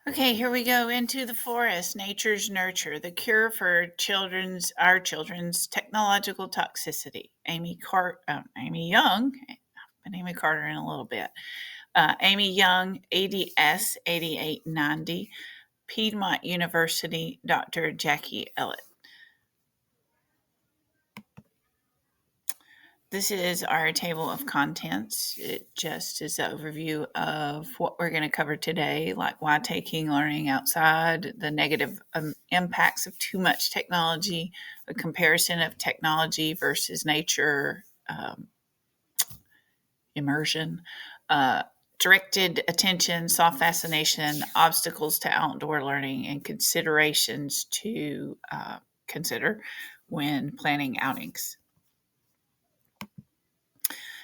Okay, here we go into the forest, nature's nurture, the cure for our children's technological toxicity. Amy Young, but Amy Carter in a little bit. Amy Young, ADS 8890, Piedmont University, Dr. Jackie Ellett. This is our table of contents. It just is an overview of what we're going to cover today, like why taking learning outside, the negative impacts of too much technology, a comparison of technology versus nature, immersion, directed attention, soft fascination, obstacles to outdoor learning, and considerations to consider when planning outings.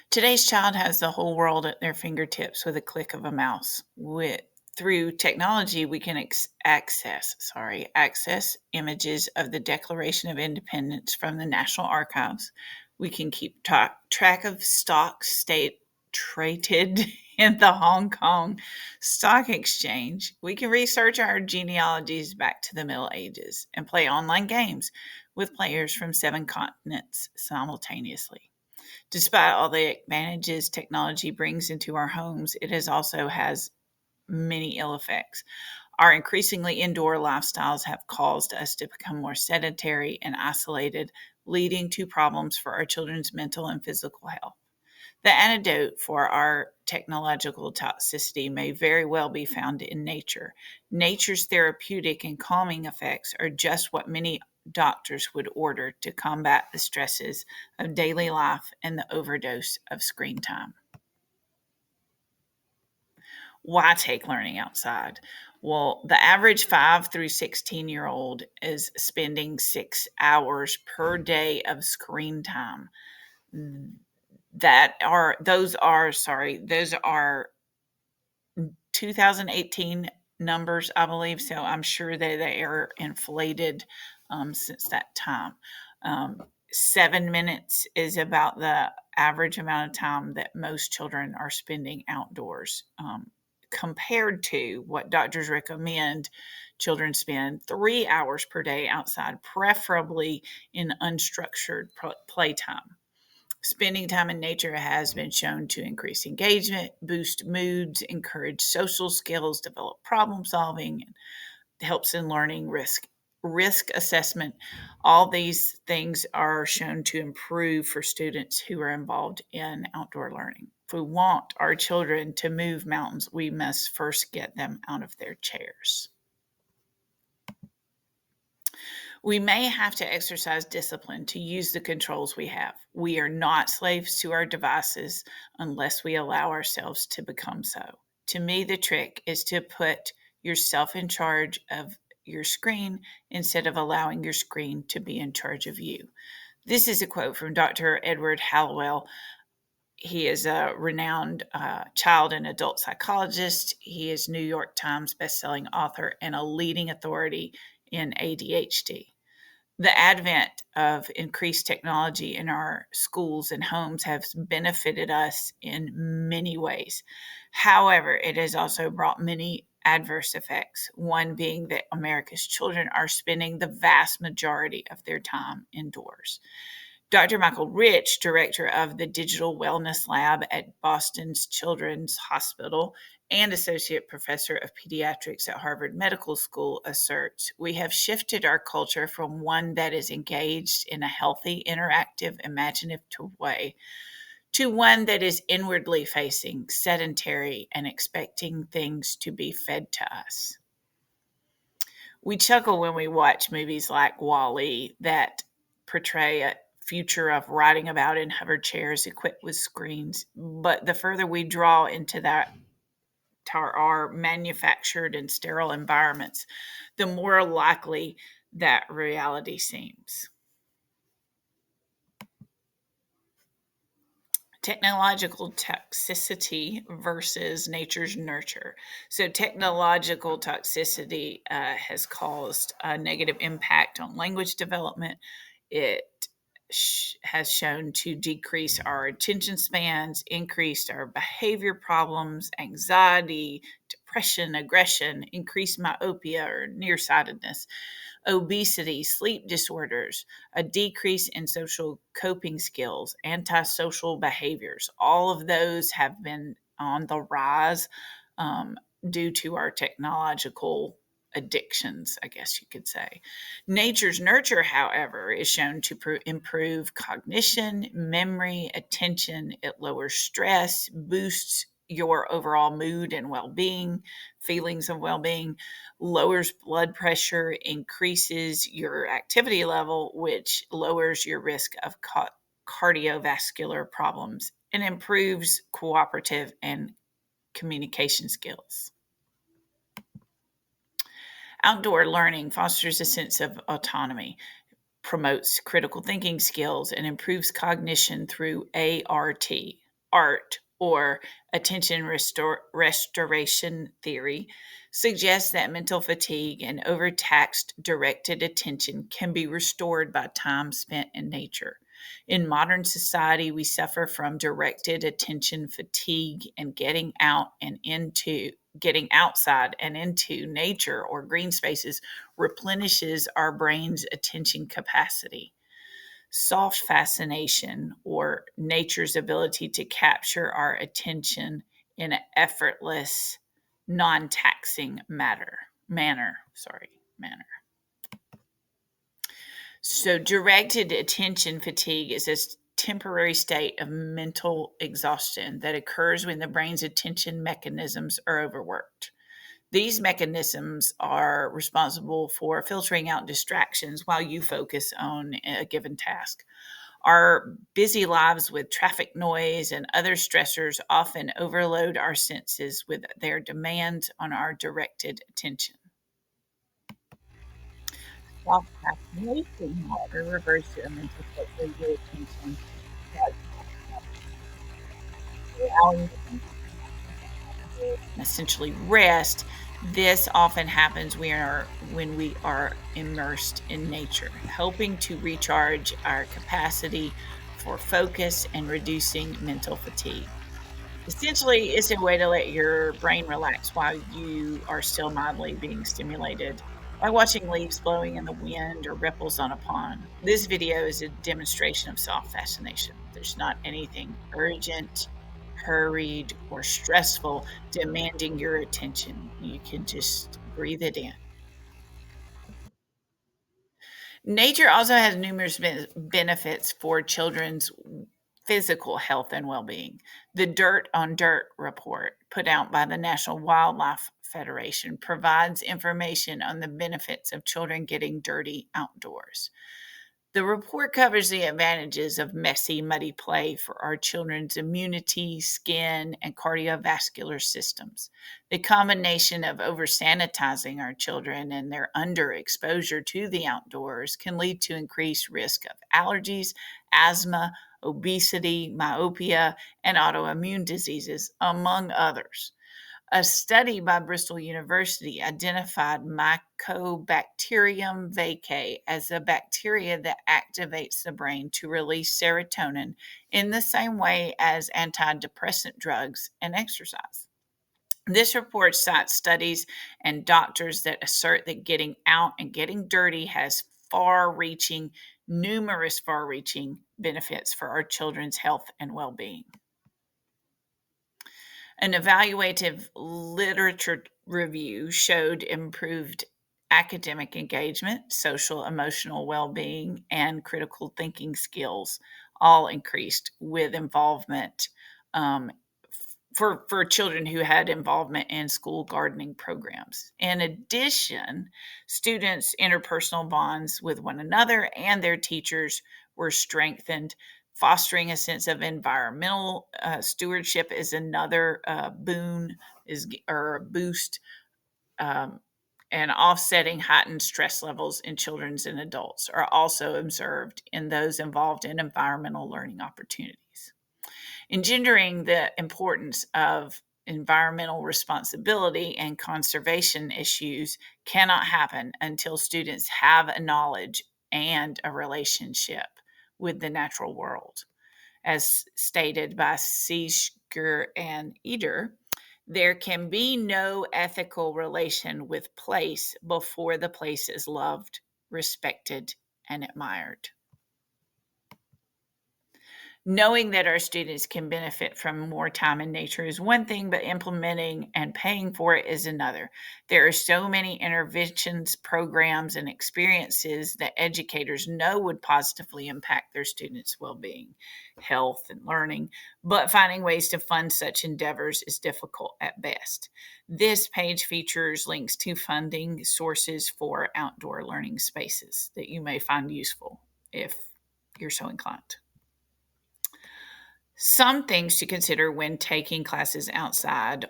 Today's child has the whole world at their fingertips with a click of a mouse. Through technology, we can access images of the Declaration of Independence from the National Archives. We can keep track of stocks traded in the Hong Kong Stock Exchange. We can research our genealogies back to the Middle Ages and play online games with players from 7 continents simultaneously. Despite all the advantages technology brings into our homes, it also has many ill effects. Our increasingly indoor lifestyles have caused us to become more sedentary and isolated, leading to problems for our children's mental and physical health. The antidote for our technological toxicity may very well be found in nature. Nature's therapeutic and calming effects are just what many doctors would order to combat the stresses of daily life and the overdose of screen time. Why take learning outside? Well, the average 5 through 16-year-old is spending 6 hours per day of screen time. Those are 2018 numbers, I believe. So I'm sure that they are inflated since that time. 7 minutes is about the average amount of time that most children are spending outdoors, compared to what doctors recommend children spend 3 hours per day outside, preferably in unstructured playtime. Spending time in nature has been shown to increase engagement, boost moods, encourage social skills, develop problem solving, and helps in learning risk assessment. All these things are shown to improve for students who are involved in outdoor learning. If we want our children to move mountains, we must first get them out of their chairs. We may have to exercise discipline to use the controls we have. We are not slaves to our devices unless we allow ourselves to become so. To me, the trick is to put yourself in charge of your screen instead of allowing your screen to be in charge of you. This is a quote from Dr. Edward Hallowell. He is a renowned child and adult psychologist. He is New York Times bestselling author and a leading authority in ADHD. The advent of increased technology in our schools and homes has benefited us in many ways. However, it has also brought many adverse effects, one being that America's children are spending the vast majority of their time indoors. Dr. Michael Rich, director of the Digital Wellness Lab at Boston's Children's Hospital and associate professor of pediatrics at Harvard Medical School, asserts, "We have shifted our culture from one that is engaged in a healthy, interactive, imaginative way to one that is inwardly facing, sedentary, and expecting things to be fed to us." We chuckle when we watch movies like WALL-E that portray a future of riding about in hover chairs equipped with screens. But the further we draw into that, to our manufactured and sterile environments, the more likely that reality seems. Technological toxicity versus nature's nurture. So, technological toxicity has caused a negative impact on language development. It has shown to decrease our attention spans, increase our behavior problems, anxiety, depression, aggression, increased myopia or nearsightedness, obesity, sleep disorders, a decrease in social coping skills, antisocial behaviors. All of those have been on the rise um, due to our technological addictions, I guess you could say. Nature's nurture, however, is shown to improve cognition, memory, attention. It lowers stress, boosts your overall mood and well being, feelings of well being, lowers blood pressure, increases your activity level, which lowers your risk of cardiovascular problems, and improves cooperative and communication skills. Outdoor learning fosters a sense of autonomy, promotes critical thinking skills, and improves cognition through art, or attention restoration theory, suggests that mental fatigue and overtaxed directed attention can be restored by time spent in nature. In modern society, we suffer from directed attention fatigue, and getting outside and into nature or green spaces replenishes our brain's attention capacity. Soft fascination, or nature's ability to capture our attention in an effortless, non-taxing manner. So, directed attention fatigue is a temporary state of mental exhaustion that occurs when the brain's attention mechanisms are overworked. These mechanisms are responsible for filtering out distractions while you focus on a given task. Our busy lives with traffic noise and other stressors often overload our senses with their demands on our directed attention. Self fascination, however, refers to a mental state where your attention is allowing essentially rest. This often happens when we are immersed in nature, helping to recharge our capacity for focus and reducing mental fatigue. Essentially, it's a way to let your brain relax while you are still mildly being stimulated, like watching leaves blowing in the wind or ripples on a pond. This video is a demonstration of soft fascination. There's not anything urgent, hurried, or stressful demanding your attention. You can just breathe it in. Nature also has numerous benefits for children's physical health and well being. The Dirt on Dirt report, put out by the National Wildlife Federation, provides information on the benefits of children getting dirty outdoors. The report covers the advantages of messy, muddy play for our children's immunity, skin, and cardiovascular systems. The combination of over sanitizing our children and their underexposure to the outdoors can lead to increased risk of allergies, asthma, obesity, myopia, and autoimmune diseases, among others. A study by Bristol University identified Mycobacterium vaccae as a bacteria that activates the brain to release serotonin in the same way as antidepressant drugs and exercise. This report cites studies and doctors that assert that getting out and getting dirty has numerous far reaching benefits for our children's health and well being. An evaluative literature review showed improved academic engagement, social emotional well being, and critical thinking skills all increased with involvement um, for children who had involvement in school gardening programs. In addition, students' interpersonal bonds with one another and their teachers were strengthened. Fostering a sense of environmental stewardship is another boon or boost, um, and offsetting heightened stress levels in children and adults are also observed in those involved in environmental learning opportunities. Engendering the importance of environmental responsibility and conservation issues cannot happen until students have a knowledge and a relationship with the natural world. As stated by Seeger and Eder, There can be no ethical relation with place before the place is loved, respected, and admired. Knowing that our students can benefit from more time in nature is one thing, but implementing and paying for it is another. There are so many interventions, programs, and experiences that educators know would positively impact their students' well being, health, and learning, but finding ways to fund such endeavors is difficult at best. This page features links to funding sources for outdoor learning spaces that you may find useful if you're so inclined. Some things to consider when taking classes outside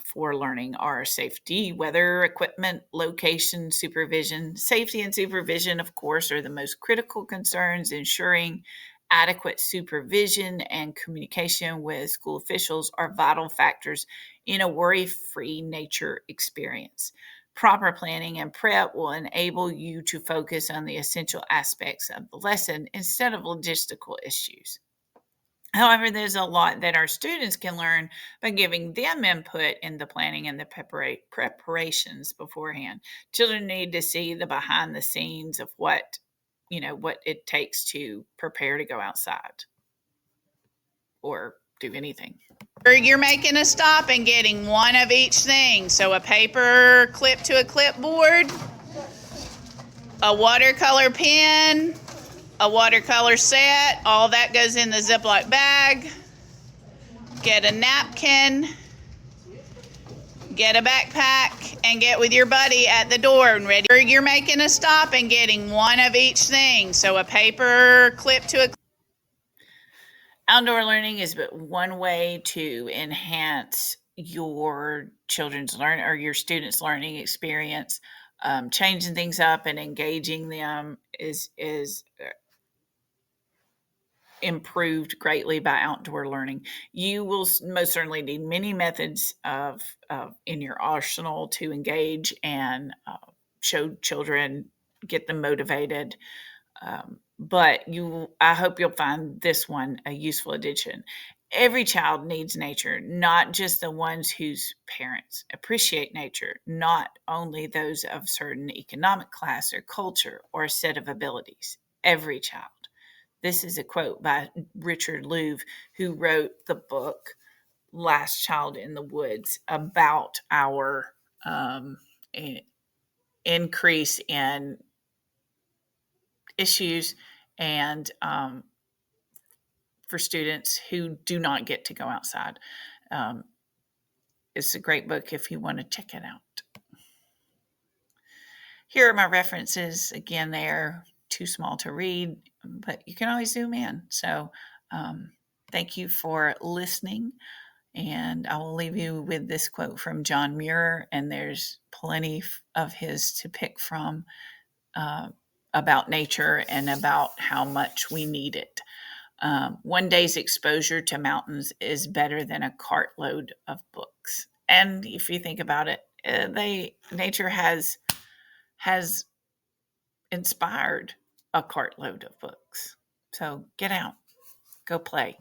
for learning are safety, weather, equipment, location, supervision. Safety and supervision, of course, are the most critical concerns. Ensuring adequate supervision and communication with school officials are vital factors in a worry free nature experience. Proper planning and prep will enable you to focus on the essential aspects of the lesson instead of logistical issues. However, there's a lot that our students can learn by giving them input in the planning and the preparations beforehand. Children need to see the behind the scenes of what it takes to prepare to go outside or do anything. You're making a stop and getting one of each thing. So a paper clip to a clipboard, a watercolor pen, a watercolor set, all that goes in the Ziploc bag. Get a napkin, get a backpack, and get with your buddy at the door and ready. You're making a stop and getting one of each thing. So a paper clip to a... Outdoor learning is but one way to enhance your children's learn or your students' learning experience. Changing things up and engaging them is improved greatly by outdoor learning. You will most certainly need many methods in your arsenal to engage and show children, get them motivated. But I hope you'll find this one a useful addition. Every child needs nature, not just the ones whose parents appreciate nature, not only those of certain economic class or culture or set of abilities. Every child. This is a quote by Richard Louv, who wrote the book Last Child in the Woods about our increase in issues and for students who do not get to go outside. It's a great book if you want to check it out. Here are my references. Again, they're too small to read, but you can always zoom in. So thank you for listening. And I will leave you with this quote from John Muir, and there's plenty of his to pick from about nature and about how much we need it. One day's exposure to mountains is better than a cartload of books. And if you think about it, nature has inspired a cartload of books. So get out, go play.